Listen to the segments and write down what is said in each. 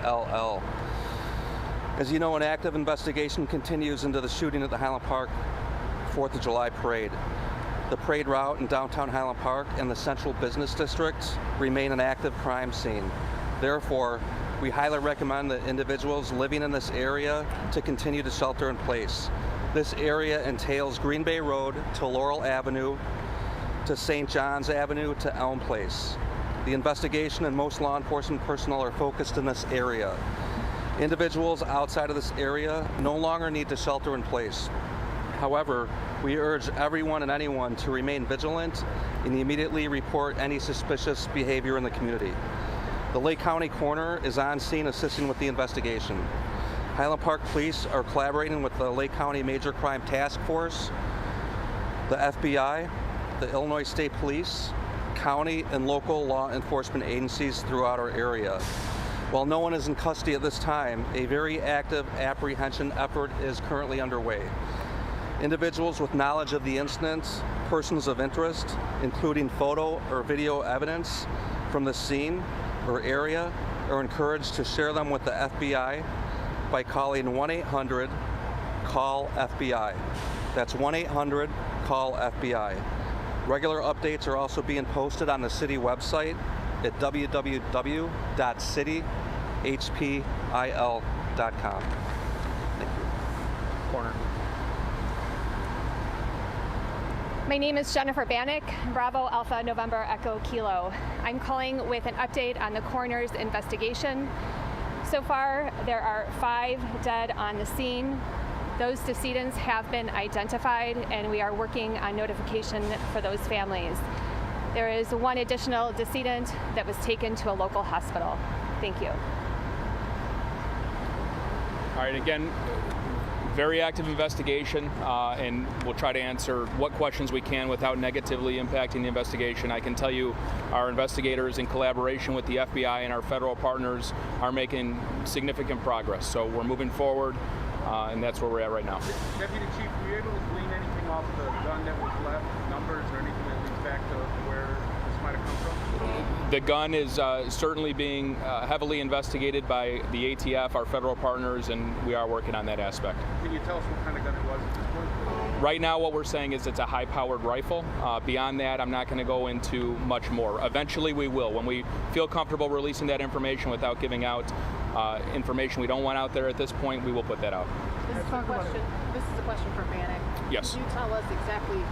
ILL. As you know, an active investigation continues into the shooting at the Highland Park 4th of July parade. The parade route in downtown Highland Park and the central business district remain an active crime scene. Therefore, we highly recommend that individuals living in this area to continue to shelter in place. This area entails Green Bay Road to Laurel Avenue to St. John's Avenue to Elm Place. The investigation and most law enforcement personnel are focused in this area. Individuals outside of this area no longer need to shelter in place. However, we urge everyone and anyone to remain vigilant and immediately report any suspicious behavior in the community. The Lake County Coroner is on scene assisting with the investigation. Highland Park Police are collaborating with the Lake County Major Crime Task Force, the FBI, the Illinois State Police, county and local law enforcement agencies throughout our area. While no one is in custody at this time, a very active apprehension effort is currently underway. Individuals with knowledge of the incident, persons of interest, including photo or video evidence from the scene or area, are encouraged to share them with the FBI by calling 1-800-CALL-FBI. That's 1-800-CALL-FBI. Regular updates are also being posted on the city website at www.cityhpil.com. Thank you. Corner. My name is Jennifer Bannock, Bravo Alpha November Echo Kilo. I'm calling with an update on the coroner's investigation. So far, there are 5 dead on the scene. Those decedents have been identified, and we are working on notification for those families. There is 1 additional decedent that was taken to a local hospital. Thank you. All right, again, very active investigation, and we'll try to answer what questions we can without negatively impacting the investigation. I can tell you our investigators, in collaboration with the FBI and our federal partners, are making significant progress. So we're moving forward, and that's where we're at right now. Deputy Chief, were you able to glean anything off the gun that was left, numbers or anything that leads back to where this might have come from? The gun is certainly being heavily investigated by the ATF, our federal partners, and we are working on that aspect. Can you tell us what kind of gun it was at this point? Right now, what we're saying is it's a high-powered rifle. Beyond that, I'm not going to go into much more. Eventually, we will. When we feel comfortable releasing that information without giving out information we don't want out there at this point, we will put that out. This is a question for Bannock. Yes. Could you tell us exactly, you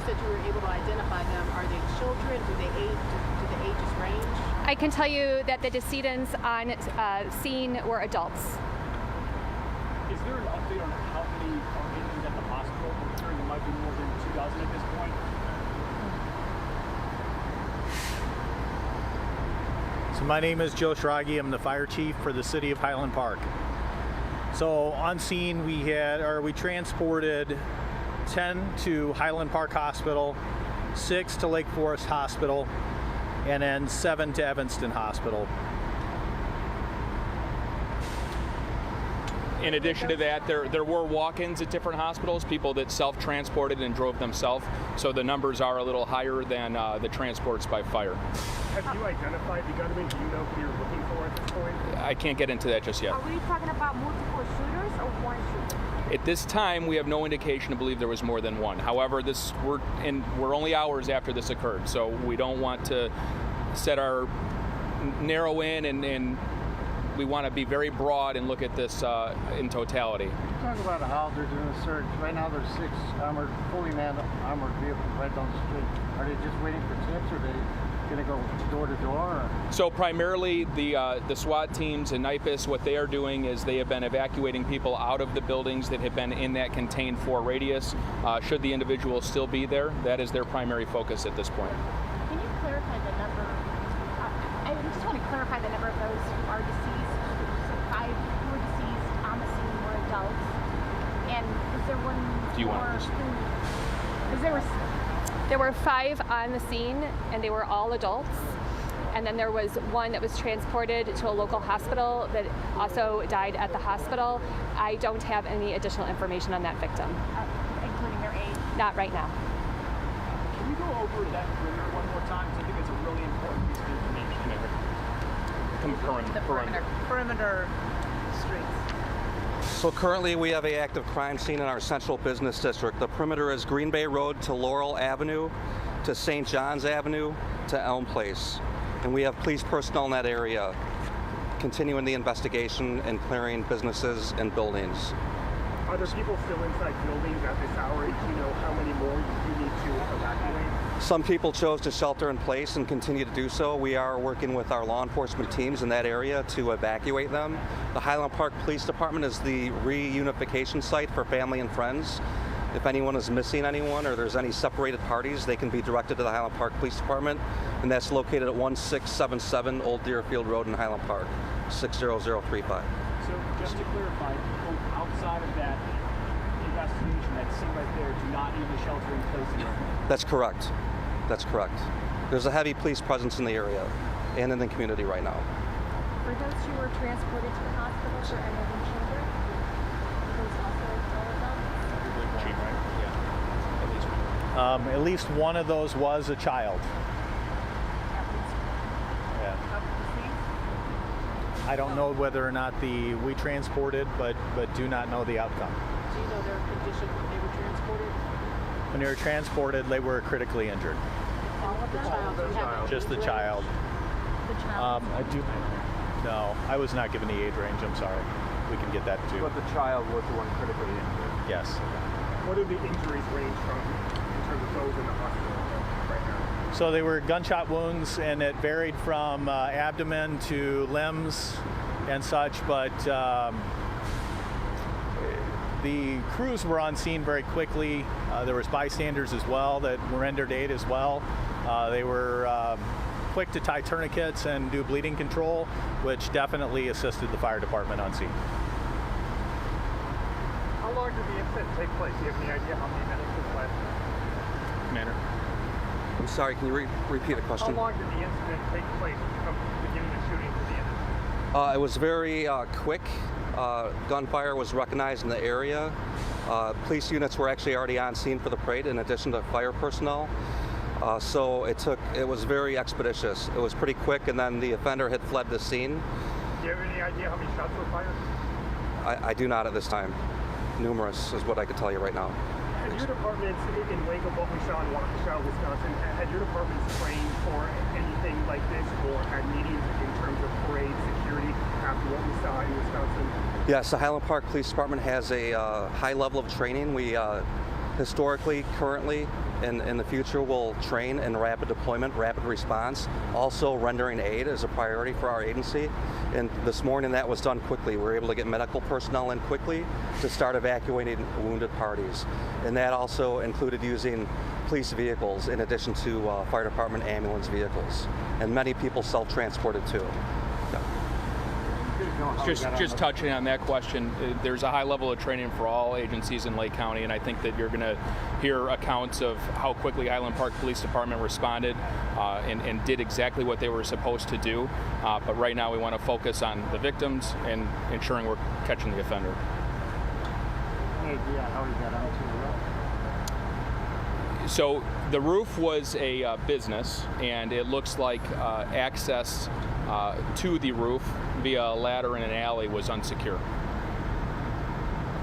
said you were able to identify them. Are they children? Do the ages range? I can tell you that the decedents on scene were adults. Is there an update on how many are injured at the hospital? We're hearing there might be more than 2,000 at this point. So my name is Joe Schrage. I'm the fire chief for the city of Highland Park. So on scene we transported 10 to Highland Park Hospital, 6 to Lake Forest Hospital, and then 7 to Evanston Hospital. In addition to that, there were walk-ins at different hospitals, people that self-transported and drove themselves, so the numbers are a little higher than the transports by fire. Have you identified the gunman? Do you know who you're looking for at this point? I can't get into that just yet. Are we talking about multiple shooters or one shooter? At this time, we have no indication to believe there was more than one. However, we're only hours after this occurred, so we don't want to narrow in and we want to be very broad and look at this in totality. Talk about how they're doing a search. Right now there's 6 fully manned armored vehicles right down the street. Are they just waiting for tips, or are they going to go door to door? So primarily the SWAT teams in NIPUS, what they are doing is they have been evacuating people out of the buildings that have been in that contained 4 radius. Should the individual still be there, that is their primary focus at this point. Can you clarify the number? I just want to clarify the number of those who are deceased. So 5 who were deceased on the scene were adults. And is there one Do you want more? this? There were 5 on the scene, and they were all adults. And then there was 1 that was transported to a local hospital that also died at the hospital. I don't have any additional information on that victim. Including their age? Not right now. Can you go over that perimeter one more time? Because I think it's a really important piece of information. perimeter streets. So currently we have an active crime scene in our central business district. The perimeter is Green Bay Road to Laurel Avenue, to St. John's Avenue, to Elm Place. And we have police personnel in that area continuing the investigation and clearing businesses and buildings. Are there people still inside buildings at this hour? Do you know how many more you need to evacuate? Some people chose to shelter in place and continue to do so. We are working with our law enforcement teams in that area to evacuate them. The Highland Park Police Department is the reunification site for family and friends. If anyone is missing anyone or there's any separated parties, they can be directed to the Highland Park Police Department, and that's located at 1677 Old Deerfield Road in Highland Park, 60035. So just to clarify, people outside of that investigation, that scene right there, do not need the shelter in place anymore? That's correct. That's correct. There's a heavy police presence in the area and in the community right now. For those who were transported to the hospital, were any of them children? Were those also adults? At least one of those was a child. Yeah. I don't know whether or not we transported, but do not know the outcome. Do you know their condition when they were transported? When they were transported, they were critically injured. All of them? Just the child. The child. I do. No, I was not given the age range. I'm sorry. We can get that too. But the child was the one critically injured. Yes. What do the injuries range from in terms of those in the hospital right now? So they were gunshot wounds, and it varied from abdomen to limbs and such, but the crews were on scene very quickly. There was bystanders as well that were rendered aid as well. They were quick to tie tourniquets and do bleeding control, which definitely assisted the fire department on scene. How long did the incident take place? Do you have any idea how many minutes was left? Commander. I'm sorry, can you repeat the How question? long did the incident take place from the beginning of shooting to the end? It was very quick. Gunfire was recognized in the area. Police units were actually already on scene for the parade in addition to fire personnel. So it was very expeditious. It was pretty quick, and then the offender had fled the scene. Do you have any idea how many shots were fired? I do not at this time. Numerous is what I could tell you right now. Had your departments, in wake of what we saw in Waukesha, Wisconsin, had your departments trained for anything like this or had meetings in terms of parade security after what we saw in Wisconsin? Yes, the Highland Park Police Department has a high level of training. We historically, currently, and in the future will train in rapid deployment, rapid response. Also rendering aid is a priority for our agency. And this morning that was done quickly. We were able to get medical personnel in quickly to start evacuating wounded parties. And that also included using police vehicles in addition to fire department ambulance vehicles. And many people self-transported too. Just touching on that question, there's a high level of training for all agencies in Lake County, and I think that you're going to hear accounts of how quickly Highland Park Police Department responded and did exactly what they were supposed to do. But right now we want to focus on the victims and ensuring we're catching the offender. Yeah, how he got onto the roof? So the roof was a business, and it looks like access to the roof via a ladder in an alley was unsecure.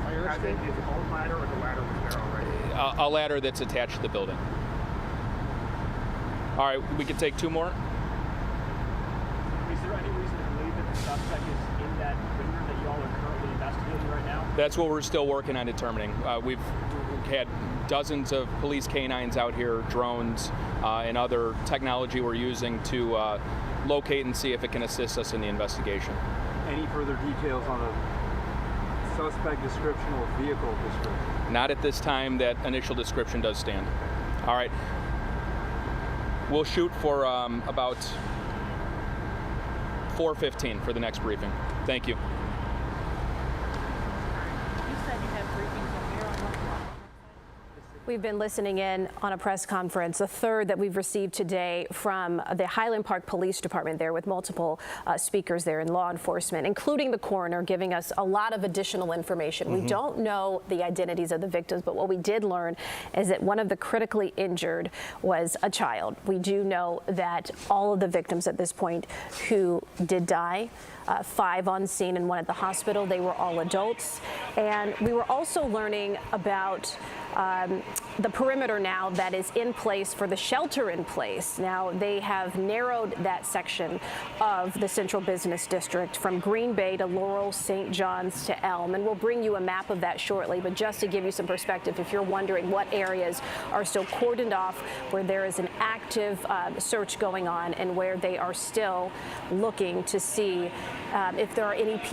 As in his own ladder, or the ladder was there already? A ladder that's attached to the building. All right, we can take two more. Is there any reason to believe that the suspect is in that perimeter that y'all are currently investigating right now? That's what we're still working on determining. We've had dozens of police canines out here, drones, and other technology we're using to locate and see if it can assist us in the investigation. Any further details on the suspect description or vehicle description? Not at this time. That initial description does stand. All right. We'll shoot for about 4:15 for the next briefing. Thank you. You said you have briefings up here on what? We've been listening in on a press conference, a third that we've received today from the Highland Park Police Department there, with multiple speakers there in law enforcement, including the coroner, giving us a lot of additional information. We don't know the identities of the victims, but what we did learn is that one of the critically injured was a child. We do know that all of the victims at this point who did die, 5 on scene and 1 at the hospital, they were all adults. And we were also learning about the perimeter now that is in place for the shelter in place. Now, they have narrowed that section of the Central Business District from Green Bay to Laurel, St. John's to Elm, and we'll bring you a map of that shortly. But just to give you some perspective, if you're wondering what areas are still cordoned off, where there is an active search going on, and where they are still looking to see if there are any people